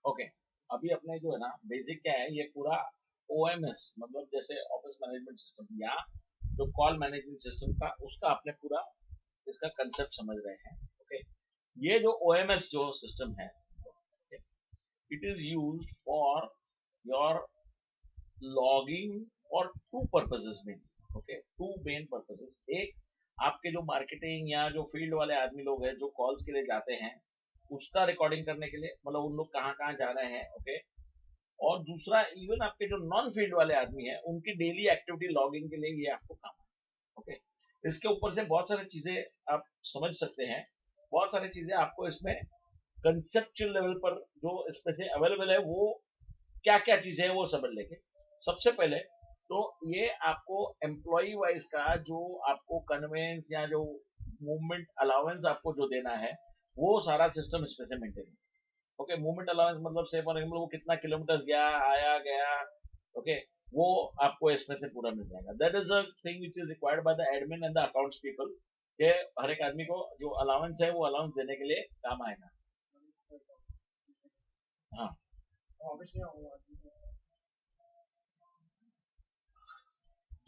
Okay, अभी अपने जो है ना बेसिक क्या है, ये पूरा ओएमएस मतलब जैसे ऑफिस मैनेजमेंट सिस्टम या जो कॉल मैनेजमेंट सिस्टम का उसका आपने पूरा इसका कंसेप्ट समझ रहे हैं। ओके, ये जो ओएमएस जो सिस्टम है, it is used for your logging और टू पर्पसेस में। Okay, two main purposes. एक, आपके जो मार्केटिंग या जो फील्ड वाले आदमी लोग हैं जो कॉल्स के लिए जाते हैं उसका रिकॉर्डिंग करने के लिए, मतलब उन लोग कहाँ कहाँ जा रहे हैं। ओके, और दूसरा इवन आपके जो नॉन फील्ड वाले आदमी हैं उनकी डेली एक्टिविटी लॉगिंग के लिए ये आपको काम है। ओके, इसके ऊपर से बहुत सारी चीजें आप समझ सकते हैं, बहुत सारी चीजें आपको इसमें कंसेप्चुअल लेवल पर जो इसमें से अवेलेबल है वो क्या क्या चीजें हैं वो समझ लेंगे। सबसे पहले तो ये आपको एम्प्लॉय वाइज का जो आपको कन्वेंस या जो मूवमेंट अलाउंस आपको जो देना है वो सारा सिस्टम इसमें से मेंटेन है। ओके, मूवमेंट अलाउंस मतलब से फॉर एग्जाम्पल वो कितना किलोमीटर गया आया गया। ओके, वो आपको इसमें से पूरा मिल जाएगा। That is a thing which is required by the admin and the accounts people, के हर एक आदमी को जो अलाउंस है वो अलाउंस देने के लिए काम आएगा। हाँ,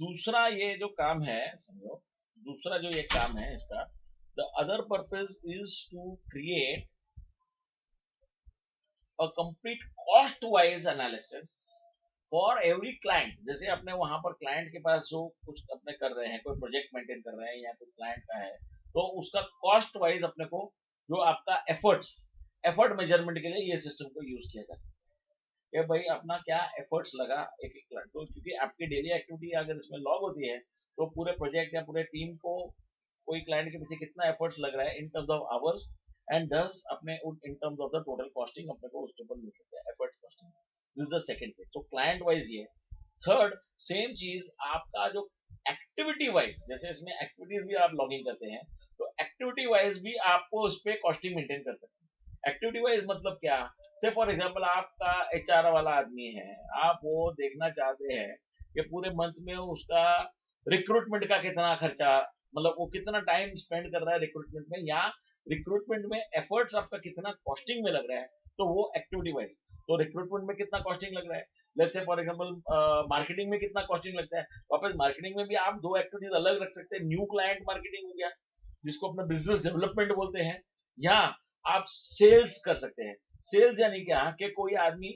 दूसरा ये जो काम है समझो, दूसरा जो ये काम है इसका, the other purpose is to create a complete cost wise analysis for every client. जैसे अपने वहां पर क्लाइंट के पास जो कुछ अपने कर रहे हैं, कोई प्रोजेक्ट मेंटेन कर रहे हैं या कोई क्लाइंट का है, तो उसका कॉस्ट वाइज अपने को जो आपका एफर्ट्स, एफर्ट मेजरमेंट के लिए ये सिस्टम को यूज किया जा सकता है कि भाई अपना क्या एफर्ट्स लगा एक एक क्लाइंट को, क्योंकि आपकी डेली एक्टिविटी अगर इसमें लॉग होती है तो पूरे प्रोजेक्ट या पूरे टीम को कोई क्लाइंट के पीछे कितना एफर्ट्स लग रहा है in terms of hours and दस अपने in terms of the total costing अपने को उसके ऊपर मिल सकता है, effort costing. This is the second page, तो क्लाइंट वाइज ये। थर्ड, सेम चीज आपका जो एक्टिविटी वाइज, जैसे इसमें एक्टिविटीज भी आप लॉगिंग करते हैं तो एक्टिविटी वाइज भी आपको उस पर कॉस्टिंग मेंटेन कर सकते हैं। एक्टिविटी वाइज मतलब क्या, से फॉर एग्जांपल आपका एचआर वाला आदमी है, आप वो देखना चाहते हैं कि पूरे मंथ में उसका रिक्रूटमेंट का कितना खर्चा, मतलब वो कितना टाइम स्पेंड कर रहा है रिक्रूटमेंट में, या रिक्रूटमेंट में एफर्ट्स आपका कितना कॉस्टिंग में लग रहा है, तो वो एक्टिविटी वाइज। तो रिक्रूटमेंट में कितना कॉस्टिंग लग रहा है, let's say for example marketing में कितना कॉस्टिंग लगता है। वापस मार्केटिंग में भी आप दो एक्टिविटीज अलग रख सकते हैं, न्यू क्लाइंट मार्केटिंग हो गया जिसको अपना बिजनेस डेवलपमेंट बोलते हैं, या आप सेल्स कर सकते हैं। सेल्स यानी क्या कि कोई आदमी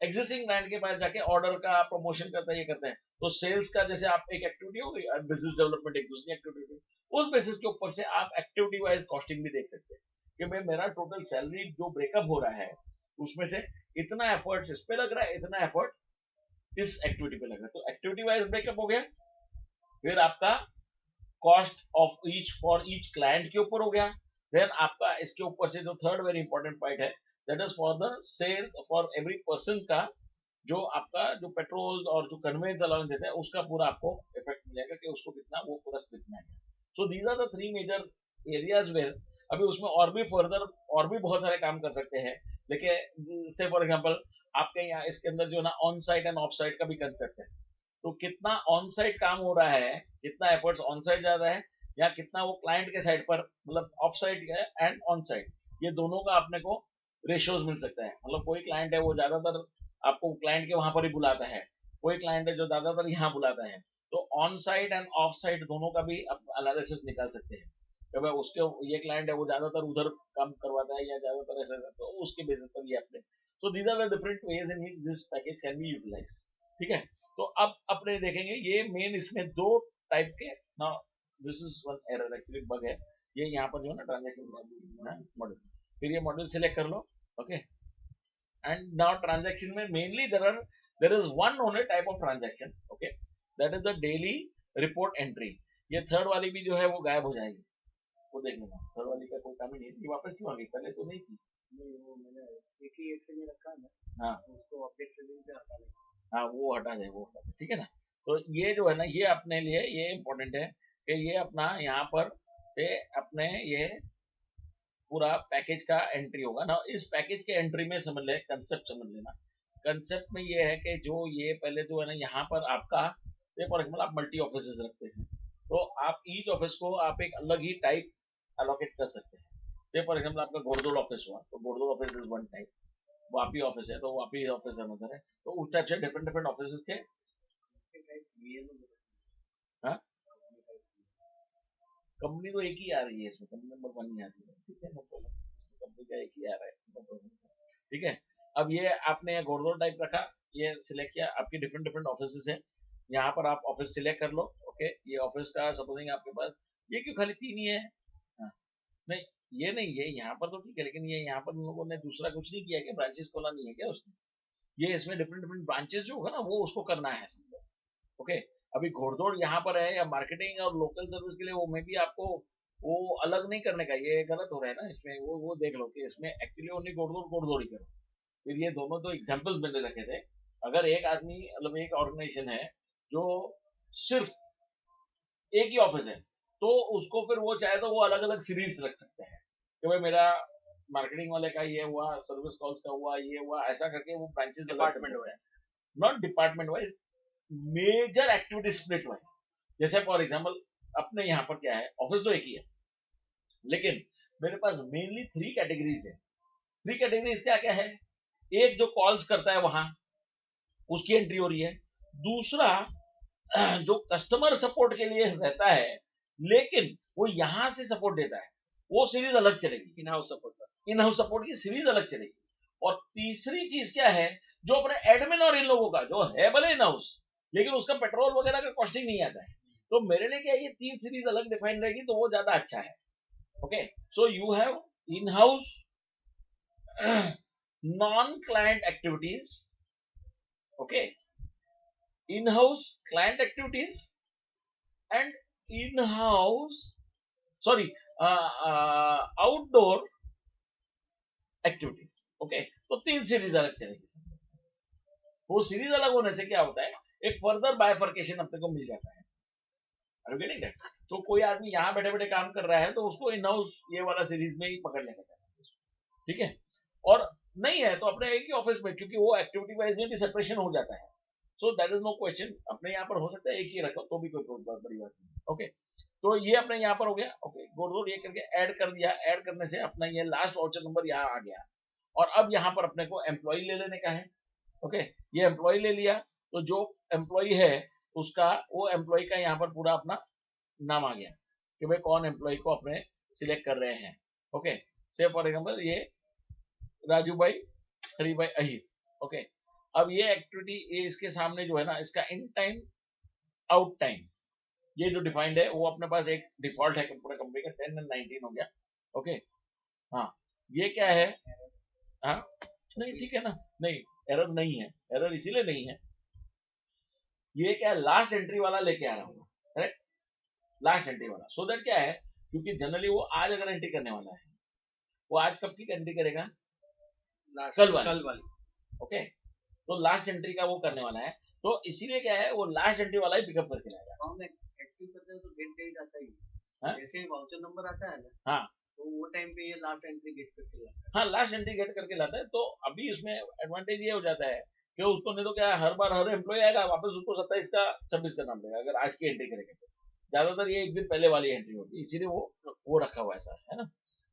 एग्जिस्टिंग क्लाइंट के पास जाके ऑर्डर का प्रमोशन करता है, ये करते हैं, तो सेल्स का जैसे आप एक एक्टिविटी हो गई, बिजनेस डेवलपमेंट एक दूसरी एक्टिविटी, उस बेसिस के ऊपर से आप एक्टिविटी वाइज कॉस्टिंग भी देख सकते हैं कि भाई मेरा टोटल सैलरी जो ब्रेकअप हो रहा है उसमें से इतना एफर्ट इस पे लग रहा है, इतना एफर्ट इस एक्टिविटी पे लग रहा है, तो एक्टिविटी वाइज ब्रेकअप हो गया। फिर आपका cost of each for each client के ऊपर हो गया। देन आपका इसके ऊपर से जो थर्ड वेरी इंपॉर्टेंट पॉइंट है, that is for the sale for every person का जो आपका जो पेट्रोल और जो कन्वेंस अलाउंस देता है उसका पूरा आपको इफेक्ट मिलेगा कि उसको कितना वो पूरा स्लिप में आएगा। So these are the three major areas where, अभी उसमें और भी फर्दर और भी बहुत सारे काम कर सकते हैं, लेकिन से फॉर एग्जांपल आपके यहाँ इसके अंदर जो ना on site end of site का भी कंसेप्ट है, तो कितना ऑन साइट काम हो रहा है, कितना एफर्ट्स ऑन साइड जा रहा है या कितना वो क्लाइंट के साइड पर मतलब of side and on side, ये दोनों का अपने को रेशियोज मिल सकता है। मतलब कोई क्लाइंट है वो ज्यादातर आपको क्लाइंट के वहां पर ही बुलाता है, कोई क्लाइंट है जो ज्यादातर यहाँ बुलाता है, तो on site end of site दोनों का भी आप एनालिसिस निकाल सकते हैं कि भाई उसके ये क्लाइंट है वो ज्यादातर उधर काम करवाता है या ज्यादातर ऐसा, तो उसके बेसिस पर ये अपने, so these are the different ways in which this package can be utilised. ठीक है, तो अब अपने देखेंगे ये मेन इसमें दो टाइप के ना, this is one error actually bug है, ये यहाँ पर जो है ना ट्रांजेक्शन मॉडल, फिर ये मॉडल सिलेक्ट कर लो। ओके, and now transaction में mainly there is one only type of transaction, okay, that is the daily report entry। ये थर्ड वाली भी जो है वो गायब हो जाएगी, वो देख लेना, थर्ड वाली का कोई काम ही नहीं है, ये वापस क्यों आ गई, पहले तो नहीं थी। नहीं, वो मैंने एक ही एक्सेल में रखा है ना, हाँ उसको अपडेट सेटिंग पे हटा लेंगे, हाँ वो हटा दे, वो हटा दे, ठीक है ना। तो ये जो है ना ये अपने लिए ये इंपॉर्टेंट है कि ये अपना यहाँ पर से अपने ये पूरा पैकेज का एंट्री होगा ना। इस पैकेज के एंट्री में समझ ले, कंसेप्ट समझ लेना, कंसेप्ट में ये है कि जो ये पहले जो है ना यहाँ पर आपका फॉर एग्जाम्पल आप मल्टी ऑफिस रखते हैं, तो आप ईच ऑफिस को आप एक अलग ही टाइप अलोकेट कर सकते हैं। फॉर एग्जाम्पल आपका घोड़दौड़ ऑफिस हुआ तो Ghoddod office is one type, Vapi office है तो वापी ऑफिस अनदर है, तो उस टाइप से डिफरेंट डिफरेंट ऑफिस के। हाँ, कंपनी तो एक ही आ रही है इसमें, कंपनी नंबर 1 ही आ रही है, ठीक है, नो प्रॉब्लम, कंपनी का एक ही आ रहा है, नो प्रॉब्लम, ठीक है। अब ये आपने घोड़दौड़ टाइप रखा, ये सिलेक्ट किया, आपकी डिफरेंट डिफरेंट ऑफिस है, यहाँ पर आप ऑफिस सिलेक्ट कर लो। ओके, ये ऑफिस का सपोजिंग आपके पास, ये क्यों खाली 3 ही है? हाँ, नहीं ये नहीं है, यहाँ पर तो ठीक है, लेकिन ये यहाँ पर उन लोगों ने दूसरा कुछ नहीं किया, क्या ब्रांचेस खोला नहीं है क्या उसने? ये इसमें डिफरेंट डिफरेंट ब्रांचेस जो होगा ना वो उसको करना है समझो। ओके, अभी घोड़दौड़ यहाँ पर है, या मार्केटिंग और लोकल सर्विस के लिए वो में भी आपको वो अलग नहीं करने का, ये गलत हो रहा है ना इसमें, वो देख लो कि इसमें एक्चुअली ओनली घोड़दौड़ ही करो। फिर ये दोनों तो एग्जाम्पल्स मैंने रखे थे। अगर एक आदमी मतलब एक ऑर्गेनाइजेशन है जो सिर्फ एक ही ऑफिस है, तो उसको फिर वो चाहे तो वो अलग अलग सीरीज रख सकते हैं कि भाई मेरा मार्केटिंग वाले का ये हुआ, सर्विस कॉल्स का हुआ, ये हुआ, ऐसा करके वो branches department wise, not department wise, major activity split wise. जैसे फॉर एग्जाम्पल अपने यहाँ पर क्या है, ऑफिस तो एक ही है, लेकिन मेरे पास मेनली 3 कैटेगरीज है। 3 कैटेगरीज क्या क्या है? एक जो कॉल्स करता है वहां, उसकी एंट्री हो रही है। दूसरा जो कस्टमर सपोर्ट के लिए रहता है लेकिन वो यहां से सपोर्ट देता है, वो सीरीज अलग चलेगी, इन हाउस सपोर्ट की सीरीज अलग चलेगी। और तीसरी चीज क्या है, जो अपने एडमिन और इन लोगों का जो है भले इन हाउस, लेकिन उसका पेट्रोल वगैरह का कॉस्टिंग नहीं आता है, तो मेरे लिए क्या ये 3 सीरीज अलग डिफाइन रहेगी, तो वो ज्यादा अच्छा है। Okay, so you have in house non client activities, okay, in-house client activities and in-house sorry outdoor activities। Okay, तो 3 सीरीज अलग चलेगी। वो सीरीज अलग होने से क्या होता है, एक फर्दर बाइफर्केशन अपने को मिल जाता है। Are you getting that? तो कोई आदमी यहाँ बैठे बैठे काम कर रहा है तो उसको इन हाउस ये वाला सीरीज में ही पकड़ लेना चाहिए, ठीक है। और नहीं है तो अपने एक ही ऑफिस में, क्योंकि वो एक्टिविटी वाइज में भी सेपरेशन हो जाता है, so that is no question, अपने यहाँ पर हो सकता है एक ही रखो तो भी कोई बड़ी बात नहीं। ओके, तो ये अपने यहाँ पर हो गया। ओके, गोड़ ये करके ऐड कर दिया, ऐड करने से अपना ये लास्ट वाउचर नंबर यहाँ आ गया, और अब यहाँ पर अपने को एम्प्लॉय ले लेने का है। ओके, ये एम्प्लॉय ले लिया, तो जो एम्प्लॉय है उसका, वो एम्प्लॉय का यहाँ पर पूरा अपना नाम आ गया कि भाई कौन एम्प्लॉय को अपने सिलेक्ट कर रहे हैं। ओके, से फॉर एग्जाम्पल ये राजू भाई, हरी भाई अहिर। ओके, अब ये एक्टिविटी, ये इसके सामने जो है ना, इसका इन टाइम आउट टाइम ये जो डिफाइंड है वो अपने पास एक डिफॉल्ट है पूरे कंपनी का, 10 और 19 हो गया। ओके, हाँ, ये क्या है, हाँ नहीं ठीक है ना, नहीं एरर नहीं है, एरर इसीलिए नहीं है, ये क्या है लास्ट एंट्री वाला लेके आ रहा हूँ, करेक्ट, लास्ट एंट्री वाला, सो दैट क्या है, क्योंकि जनरली वो आज अगर एंट्री करने वाला है, वो आज कब की एंट्री करेगा, कल वाली। ओके, तो लास्ट एंट्री का वो करने वाला है, तो इसीलिए क्या है वो लास्ट एंट्री वाला ही पिकअप करके लाएगा। एक्टिव करते हैं तो गेट डेट आता ही, जैसे ही वाउचर नंबर आता है ना, हाँ, तो वो टाइम पे ये लास्ट एंट्री गेट करके लाता है। हाँ, लास्ट एंट्री गेट करके लाता है। तो अभी इसमें एडवांटेज ये हो जाता है कि उसको नहीं तो क्या हर बार हर एम्प्लॉय आएगा वापस उसको 27 का 26 का नाम देगा, अगर आज की एंट्री करेगा तो ज्यादातर ये एक दिन पहले वाली एंट्री होती है, इसीलिए वो रखा हुआ ऐसा है ना।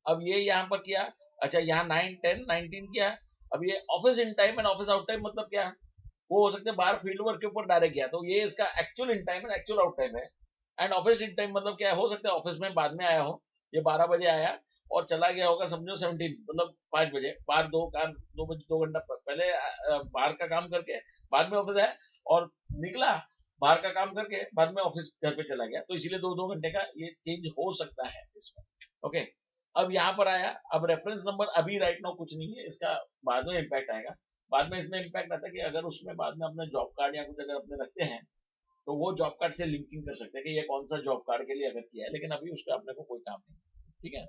अब ये यहाँ पर किया, अच्छा यहाँ 9, 10, 19 किया। अब ये office in time and office out time मतलब क्या, वो हो सकता है बाहर फील्ड वर्क के ऊपर डायरेक्ट किया, तो ये इसका actual in time and actual out time है। एंड ऑफिस इन टाइम मतलब क्या हो सकता है ऑफिस में बाद में आया हो, ये 12 बजे आया और चला गया होगा समझो 17 मतलब 5 बजे, बाहर 2 बजे 2 घंटा पहले बाहर का काम करके बाद में ऑफिस आया, और निकला बाहर का काम करके बाद में ऑफिस घर पे चला गया, तो इसीलिए 2 घंटे का ये चेंज हो सकता है इसमें। ओके, अब यहाँ पर आया, अब रेफरेंस नंबर अभी राइट नाउ कुछ नहीं है, इसका बाद में इम्पैक्ट आएगा। बाद में इसमें इम्पैक्ट आता है कि अगर उसमें बाद में अपने जॉब कार्ड या कुछ अगर अपने रखते हैं तो वो जॉब कार्ड से लिंकिंग कर सकते हैं कि ये कौन सा जॉब कार्ड के लिए अगर किया है, लेकिन अभी उसका अपने को कोई काम नहीं, ठीक है।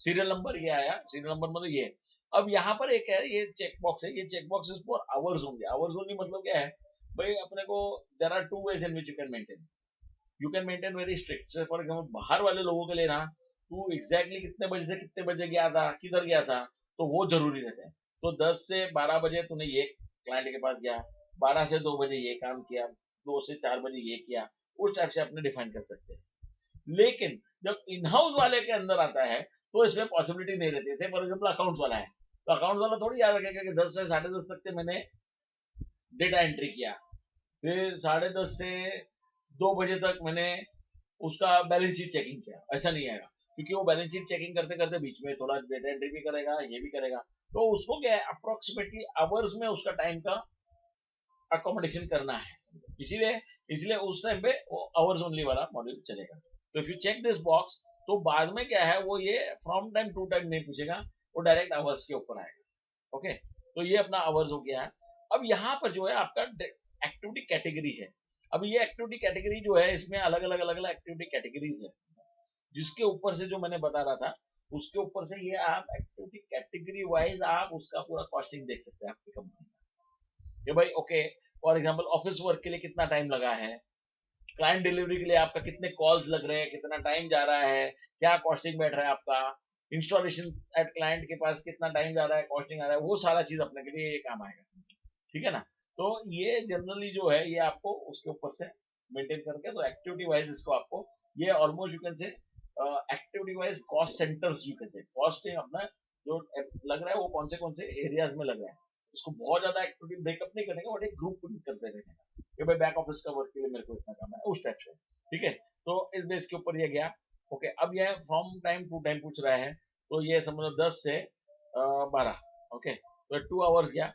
सीरियल नंबर ये आया, सीरियल नंबर मतलब ये। अब यहाँ पर एक है ये चेक बॉक्स है, ये चेक बॉक्सेस फॉर आवर्स होंगे। आवर्स ओनली मतलब क्या है भाई, अपने को there are 2 ways in which you can maintain very strict. Say for example बाहर वाले लोगों के लिए ना, तू एग्जैक्टली कितने बजे से कितने बजे गया था, किधर गया था, तो वो जरूरी रहता है। तो 10 से 12 बजे तूने ये क्लाइंट के पास गया, 12 से 2 बजे ये काम किया, 2 से 4 बजे ये किया, उस टाइप से अपने डिफाइन कर सकते हैं। लेकिन जब इन हाउस वाले के अंदर आता है तो इसमें पॉसिबिलिटी नहीं रहती है। फॉर एग्जाम्पल अकाउंट्स वाला है, तो अकाउंट वाला थोड़ी याद रखेगा कि 10 से 10:30 तक के मैंने डेटा एंट्री किया, फिर 10:30 से 2 बजे तक मैंने उसका बैलेंस शीट चेकिंग किया, ऐसा नहीं आएगा, क्योंकि वो बैलेंस शीट चेकिंग करते करते बीच में थोड़ा डेटा एंट्री भी करेगा, ये भी करेगा, तो उसको क्या है अप्रोक्सीमेटली आवर्स में उसका टाइम का अकोमोडेशन करना है, इसीलिए इसलिए उस टाइम पे वो आवर्स ओनली वाला मॉड्यूल चलेगा। तो if you check this box, तो बाद में क्या है वो ये फ्रॉम टाइम टू टाइम नहीं पूछेगा, वो डायरेक्ट आवर्स के ऊपर आएगा। ओके, तो ये अपना आवर्स हो गया है। अब यहाँ पर जो है आपका एक्टिविटी कैटेगरी है। अब ये एक्टिविटी कैटेगरी जो है इसमें अलग अलग एक्टिविटी कैटेगरीज है, जिसके ऊपर से जो मैंने बता रहा था उसके ऊपर से ये आप एक्टिविटी कैटेगरी वाइज आप उसका पूरा कॉस्टिंग देख सकते हैं आपकी कंपनी का, भाई okay for example office work के लिए कितना टाइम लगा है, क्लाइंट डिलीवरी के लिए आपका कितने कॉल्स लग रहे हैं, कितना टाइम जा रहा है, क्या कॉस्टिंग बैठ रहा है आपका, इंस्टॉलेशन एट क्लाइंट के पास कितना टाइम जा रहा है, कॉस्टिंग आ रहा है, वो सारा चीज अपने के लिए ये काम आएगा, ठीक है ना। तो ये जनरली जो है ये आपको उसके ऊपर से मेंटेन करके, तो एक्टिविटी वाइज इसको आपको ये almost you can say activity wise cost centres you can say, cost अपना जो लग रहा है वो कौन से एरियाज में लग रहा है, इसको बहुत ज्यादा एक्टिविटी ब्रेकअप नहीं करेंगे बट एक ग्रुप करते रहेंगे कि भाई बैक ऑफिस का वर्क के लिए मेरे को इतना काम है उस टाइप से, ठीक है। तो इस बेस के ऊपर ये गया। ओके, अब यह फ्रॉम टाइम टू टाइम पूछ रहा है, तो ये समझो 10 से 12, ओके, तो 2 आवर्स गया।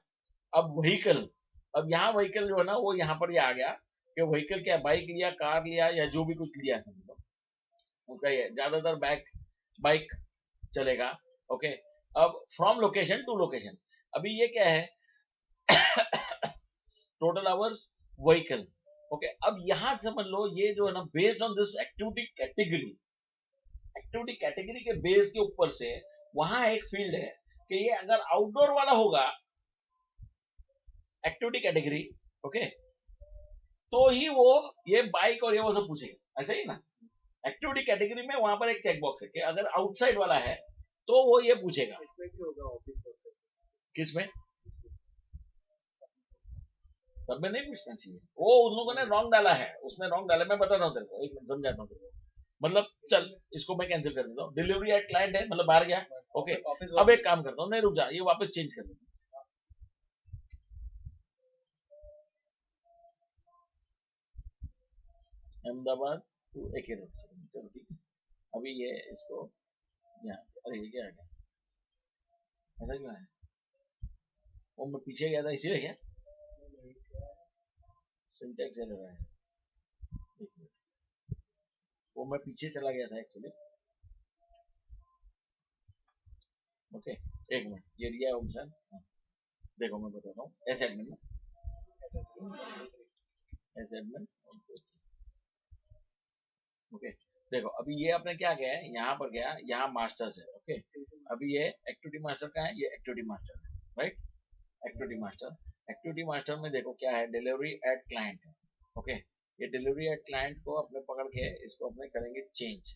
अब व्हीकल, अब यहाँ व्हीकल जो है ना वो यहाँ पर ये आ गया कि व्हीकल क्या, बाइक लिया, कार लिया, या जो भी कुछ लिया समझो उसका ये ज्यादातर बाइक चलेगा। ओके, अब फ्रॉम लोकेशन टू लोकेशन, अभी ये क्या है टोटल आवर्स व्हीकल। ओके, अब यहां समझ लो ये जो है ना based on this activity category के बेस के ऊपर से वहां एक फील्ड है कि ये अगर आउटडोर वाला होगा एक्टिविटी कैटेगरी, ओके, तो ही वो ये बाइक और ये वो सब पूछेगा, ऐसा ही ना। एक्टिविटी कैटेगरी में वहां पर एक चेक बॉक्स है कि अगर आउटसाइड वाला है तो वो ये पूछेगा। इसमें भी होगा ऑफिस वर्क, किसमें? सब में नहीं पूछना चाहिए, वो उन लोगों ने रॉन्ग डाला है, उसने रॉन्ग डाला, मैं बताता हूँ तेरे को, एक मिनट समझाता हूँ तेरे को। मतलब चल इसको मैं कैंसिल कर देता हूँ, डिलीवरी एट क्लाइंट है मतलब बाहर गया। ओके, अब एक काम करता हूँ, नहीं रुक जा, ये वापस चेंज कर देता हूँ। अहमदाबाद टू AK रोड, चलो ठीक है। अभी ये इसको यहाँ, अरे ये क्या है, ऐसा क्यों है? वो मैं पीछे गया था इसीलिए क्या सिंटेक्स एरर है, एक मिनट, वो मैं पीछे चला गया था एक्चुअली। ओके, एक मिनट, ये दिया ऑप्शन, देखो मैं बताता हूँ, ऐसे एडमिन ओके, देखो अभी ये आपने क्या किया है, यहाँ पर गया, यहाँ मास्टर्स है। ओके, अभी ये एक्टिविटी मास्टर का है, ये एक्टिविटी मास्टर है, राइट। एक्टिविटी मास्टर में देखो क्या है, डिलीवरी एट क्लाइंट है। ओके, ये डिलीवरी एट क्लाइंट को अपने पकड़ के इसको अपने करेंगे चेंज।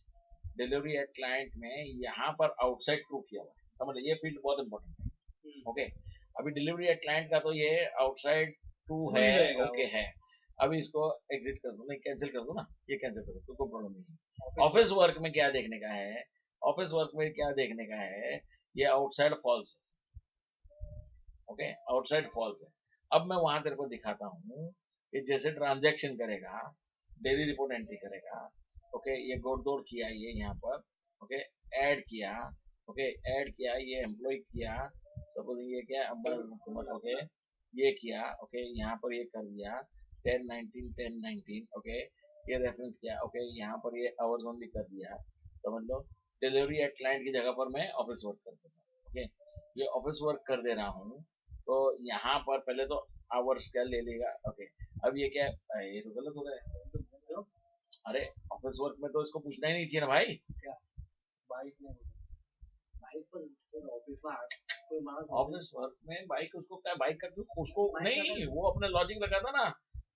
डिलीवरी एट क्लाइंट में यहाँ पर आउटसाइड ट्रू किया हुआ है, समझ ये फील्ड बहुत इंपॉर्टेंट है। ओके, अभी डिलीवरी एट क्लाइंट का तो ये आउटसाइड ट्रू है, ओके है। अभी इसको एग्जिट कर दो, नहीं कैंसिल कर दो ना, ये कैंसिल कर दो, कोई प्रॉब्लम नहीं है। ऑफिस वर्क में क्या देखने का है, ऑफिस वर्क में क्या देखने का है, ये आउटसाइड फॉल्स है। ओके, आउटसाइड फॉल्स है। अब मैं वहां तेरे को दिखाता हूँ कि जैसे ट्रांजैक्शन करेगा, डेली रिपोर्ट एंट्री करेगा। ओके, ये गोड़ किया, ये यहाँ पर ओके ऐड किया, ओके ऐड किया, ये एम्प्लॉय किया, सपोज ये क्या हुकूमत, ओके ये किया, ओके यहाँ पर ये कर दिया 10-19 ओके, ये रेफरेंस किया, ओके यहाँ पर ये आवर्स ओनली कर दिया, समझ लो डिलीवरी एट क्लाइंट की जगह पर मैं ऑफिस वर्क कर देता हूँ। ओके, ये ऑफिस वर्क कर दे रहा हूँ, तो यहाँ पर पहले तो आवर्स क्या ले लेगा। ओके, अब ये क्या है, ये तो गलत हो गया। अरे ऑफिस वर्क में तो इसको पूछना ही नहीं चाहिए ना भाई, क्या बाइक में, बाइक पर ऑफिस में ऑफिस वर्क में बाइक, उसको क्या बाइक का क्यों, उसको नहीं, वो अपने लॉजिक लगा था ना